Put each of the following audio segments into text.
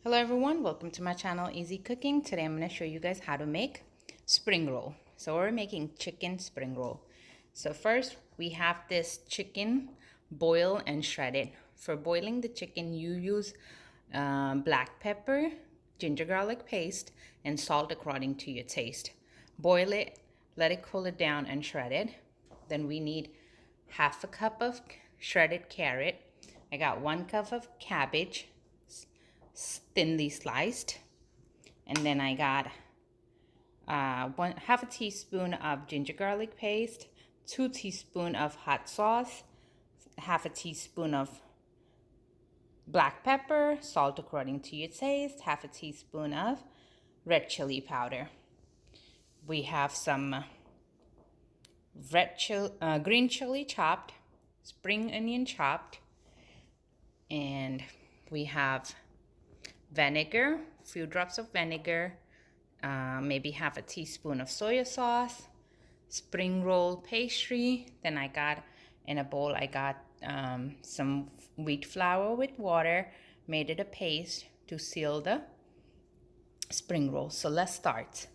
Hello everyone, welcome to my channel Easy Cooking. Today I'm going to show you guys how to make spring roll. So we're making chicken spring roll. So first we have this chicken boil and shredded. For boiling the chicken you use black pepper, ginger garlic paste, and salt according to your taste. Boil it, let it cool it down and shred it. Then we need half a cup of shredded carrot. I got 1 cup of cabbage, thinly sliced, and then I got half a teaspoon of ginger garlic paste, 2 teaspoons of hot sauce, half a teaspoon of black pepper, salt according to your taste, half a teaspoon of red chili powder. We have some green chili chopped, spring onion chopped, and we have vinegar, a few drops of vinegar, maybe half a teaspoon of soy sauce, spring roll pastry. Then I got in a bowl, I got some wheat flour with water, made it a paste to seal the spring roll. So let's start.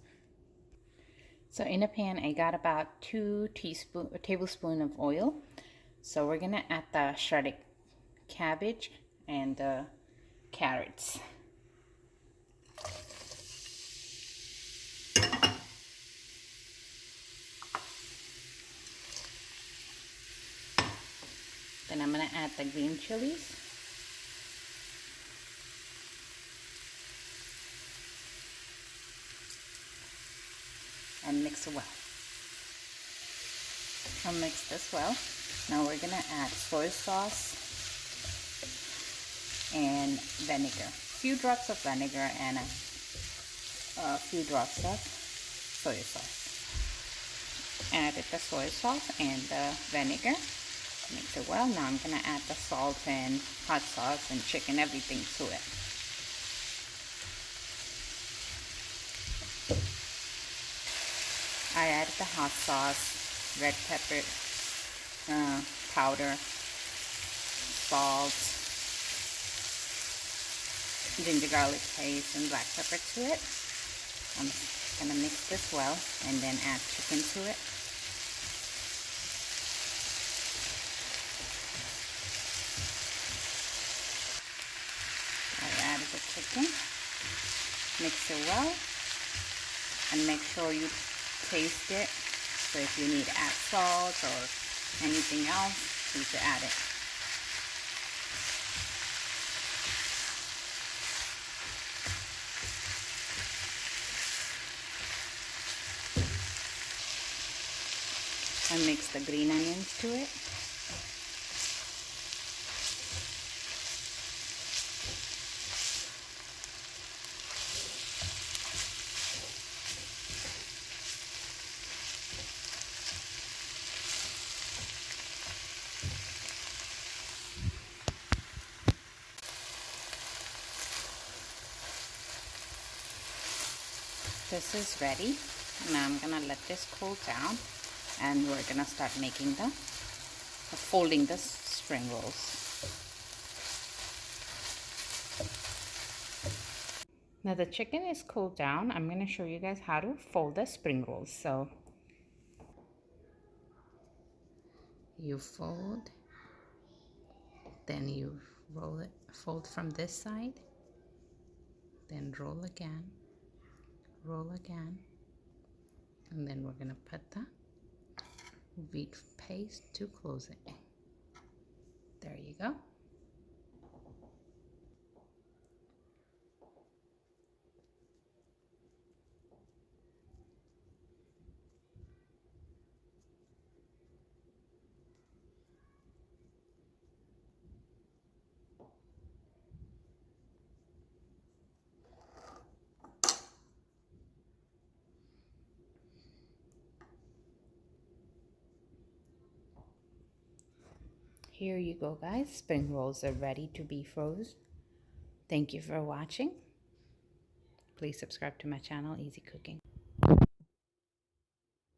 So in a pan, I got about 2 tablespoons of oil. So we're gonna add the shredded cabbage and the carrots. Then I'm going to add the green chilies. And mix it well. I'll mix this well. Now we're going to add soy sauce and vinegar. A few drops of vinegar and a few drops of soy sauce. Added the soy sauce and the vinegar. Mix it well. Now I'm going to add the salt and hot sauce and chicken, everything to it. I added the hot sauce, red pepper powder, salt, ginger garlic paste, and black pepper to it. I'm going to mix this well and then add chicken to it. The chicken, mix it well, and make sure you taste it. So if you need to add salt or anything else, you can add it. And mix the green onions to it. This is ready. Now I'm gonna let this cool down, and we're gonna start making folding the spring rolls. Now the chicken is cooled down. I'm gonna show you guys how to fold the spring rolls. So you fold, then you roll it, fold from this side, then roll again, and then we're gonna put the wheat paste to close it. There you go. Here you go, guys. Spring rolls are ready to be frozen. Thank you for watching. Please subscribe to my channel, Easy Cooking.